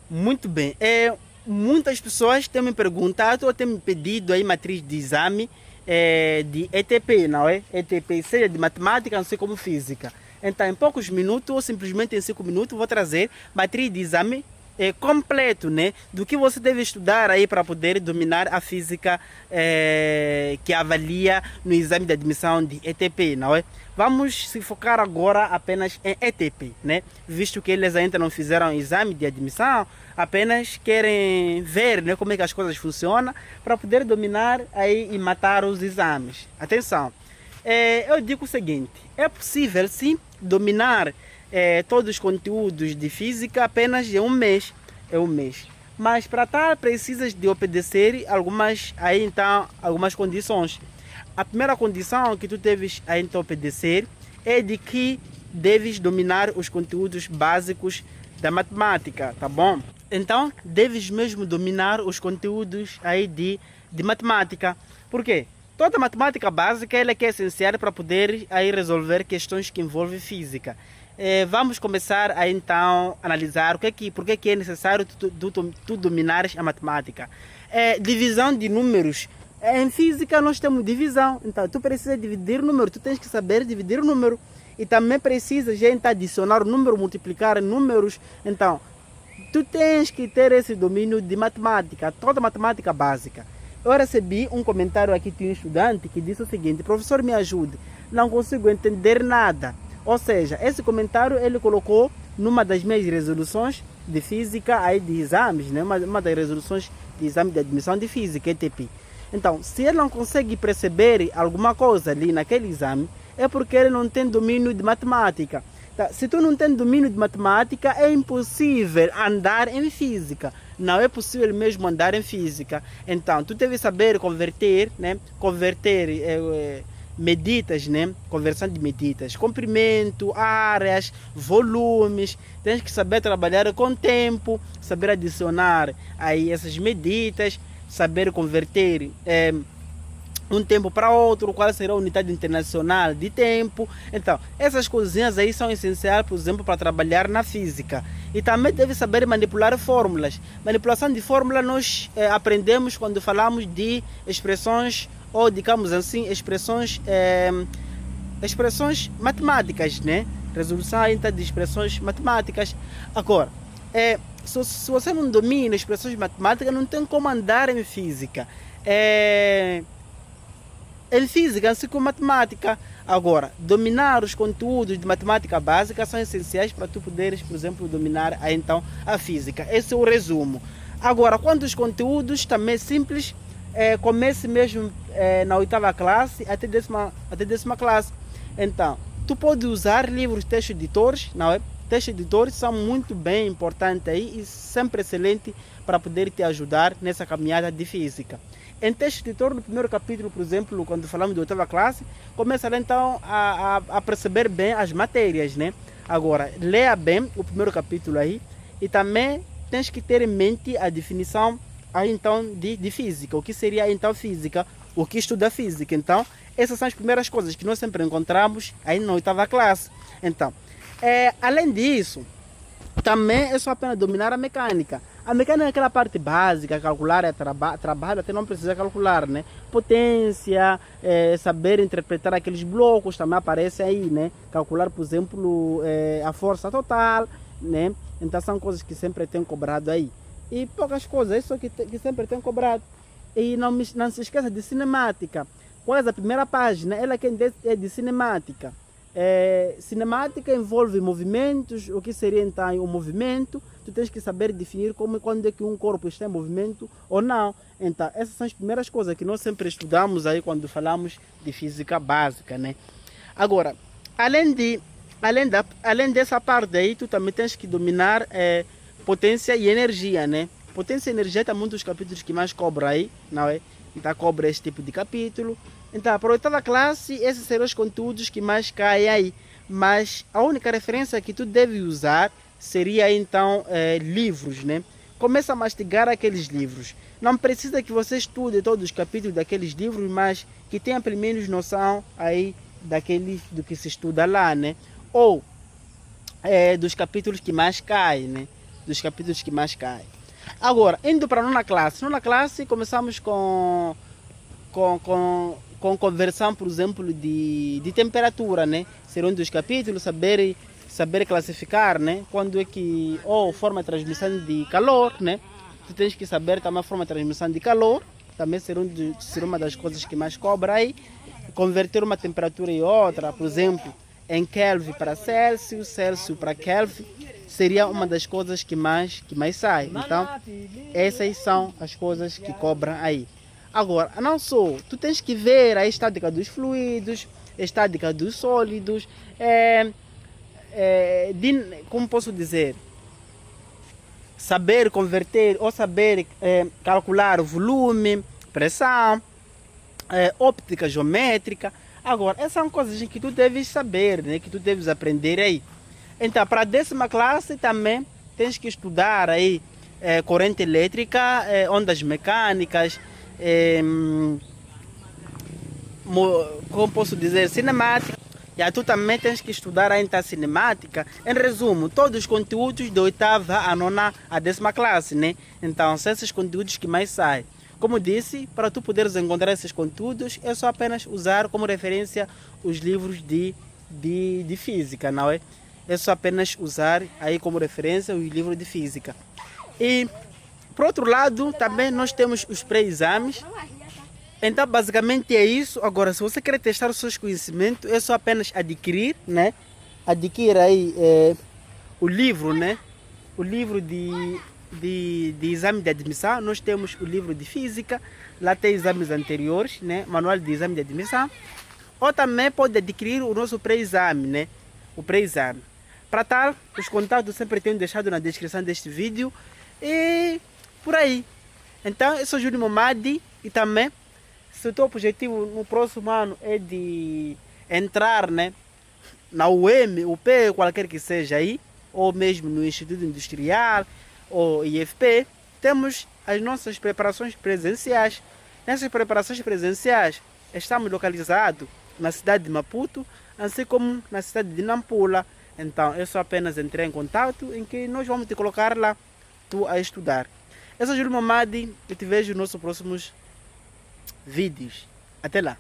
Muito bem. Muitas pessoas têm me perguntado ou têm me pedido aí matriz de exame de ETP, não é? ETP, seja de matemática, não sei como física. Então, em poucos minutos, ou simplesmente em 5 minutos, vou trazer matriz de exame completo, né? Do que você deve estudar aí para poder dominar a física que avalia no exame de admissão de ETP, não é? Vamos se focar agora apenas em ETP, né? Visto que eles ainda não fizeram exame de admissão, apenas querem ver, né, como é que as coisas funcionam para poder dominar aí e matar os exames. Atenção, eu digo o seguinte, é possível sim dominar todos os conteúdos de física apenas em um mês. É um mês. Mas para tal precisas de obedecer algumas condições. A primeira condição que tu deves então obedecer é de que deves dominar os conteúdos básicos da matemática, tá bom? Então, deves mesmo dominar os conteúdos aí de matemática. Por quê? Toda matemática básica ela é que é essencial para poder aí resolver questões que envolvem física. Vamos começar a então analisar por que é necessário tu dominares a matemática. Divisão de números. Em física nós temos divisão, então tu precisa dividir o número, tu tens que saber dividir o número. E também precisas então adicionar o número, multiplicar números. Então, tu tens que ter esse domínio de matemática, toda matemática básica. Eu recebi um comentário aqui de um estudante que disse o seguinte: professor, me ajude, não consigo entender nada. Ou seja, esse comentário ele colocou numa das minhas resoluções de física aí de exames, né? Uma das resoluções de exame de admissão de física, ETP. Então, se ele não consegue perceber alguma coisa ali naquele exame, é porque ele não tem domínio de matemática. Tá? Se tu não tem domínio de matemática, é impossível andar em física. Não é possível mesmo andar em física. Então, tu deve saber converter, né? Medidas, né? Conversão de medidas, comprimento, áreas, volumes. Tens que saber trabalhar com tempo, saber adicionar aí essas medidas, saber converter um tempo para outro, qual será a unidade internacional de tempo. Então, essas coisinhas aí são essenciais, por exemplo, para trabalhar na física. E também deve saber manipular fórmulas. Manipulação de fórmula nós aprendemos quando falamos de expressões, ou digamos assim, expressões matemáticas, né? Resolução então, de expressões matemáticas. Agora, se você não domina expressões matemáticas, não tem como andar em física. Em física, assim como matemática. Agora, dominar os conteúdos de matemática básica são essenciais para tu poderes, por exemplo, dominar então a física. Esse é o resumo. Agora, quanto aos conteúdos, também simples, comece mesmo na oitava classe até décima classe. Então, tu pode usar livros texto editores, não é? Textos editores são muito bem importantes aí e sempre excelente para poder te ajudar nessa caminhada de física. Em texto editor, no primeiro capítulo, por exemplo, quando falamos de oitava classe, começa então a perceber bem as matérias, né? Agora, leia bem o primeiro capítulo aí e também tens que ter em mente a definição aí então de física. O que seria então física? O que estuda física? Então, essas são as primeiras coisas que nós sempre encontramos aí na oitava classe. Então, além disso, também é só apenas dominar a mecânica. A mecânica é aquela parte básica, calcular é trabalho, até não precisa calcular, né? Potência, saber interpretar aqueles blocos também aparece aí, né? Calcular, por exemplo, a força total, né? Então são coisas que sempre tem cobrado aí. E poucas coisas, isso que sempre tem cobrado. E não se esqueça de cinemática. Qual é a primeira página? Ela que é de cinemática. Cinemática envolve movimentos, o que seria então o movimento, tu tens que saber definir quando é que um corpo está em movimento ou não. Então, essas são as primeiras coisas que nós sempre estudamos aí quando falamos de física básica, né? Agora, além dessa parte aí, tu também tens que dominar potência e energia, né? Potência e energia é um dos capítulos que mais cobra aí, não é? Então, cobra esse tipo de capítulo. Então, para a oitava classe, esses serão os conteúdos que mais caem aí. Mas a única referência que tu deve usar seria, então, livros, né? Começa a mastigar aqueles livros. Não precisa que você estude todos os capítulos daqueles livros, mas que tenha pelo menos noção aí do que se estuda lá, né? Ou dos capítulos que mais caem, né? dos capítulos que mais caem. Agora, indo para a nona classe. Nona classe começamos com conversão, por exemplo, de temperatura, né? Ser um dos capítulos, saber classificar, né? Quando é que, ou forma de transmissão de calor, né? Tu tens que saber também a forma de transmissão de calor, também ser uma das coisas que mais cobra aí. Converter uma temperatura em outra, por exemplo, em Kelvin para Celsius, Celsius para Kelvin, seria uma das coisas que mais sai. Então, essas são as coisas que cobram aí. Agora, não só, tu tens que ver a estática dos fluidos, a estática dos sólidos, como posso dizer, saber converter ou saber calcular o volume, pressão, óptica geométrica. Agora, essas são coisas que tu deves saber, né, que tu deves aprender aí. Então, para a 10ª classe também tens que estudar aí corrente elétrica, ondas mecânicas, como posso dizer, cinemática. E aí tu também tens que estudar ainda a cinemática. Em resumo, todos os conteúdos da 8ª, a 9ª, a 10ª classe, né? Então, são esses conteúdos que mais saem. Como disse, para tu poderes encontrar esses conteúdos, é só apenas usar como referência os livros de física, não é? É só apenas usar aí como referência os livros de física. E, por outro lado, também nós temos os pré-exames. Então, basicamente é isso. Agora, se você quer testar os seus conhecimentos, é só apenas adquirir, né? Adquirir aí o livro, né? O livro de exame de admissão. Nós temos o livro de física, lá tem exames anteriores, né? Manual de exame de admissão. Ou também pode adquirir o nosso pré-exame, né? O pré-exame. Para tal, os contatos sempre tenho deixado na descrição deste vídeo. E por aí. Então, eu sou Júlio Momadi e também, se o teu objetivo no próximo ano é de entrar, né, na UEM, UP, qualquer que seja aí, ou mesmo no Instituto Industrial, ou IFP, temos as nossas preparações presenciais. Nessas preparações presenciais, estamos localizados na cidade de Maputo, assim como na cidade de Nampula. Então, é só apenas entrar em contato em que nós vamos te colocar lá, tu a estudar. Eu sou Júlio Momadi e te vejo nos nossos próximos vídeos. Até lá!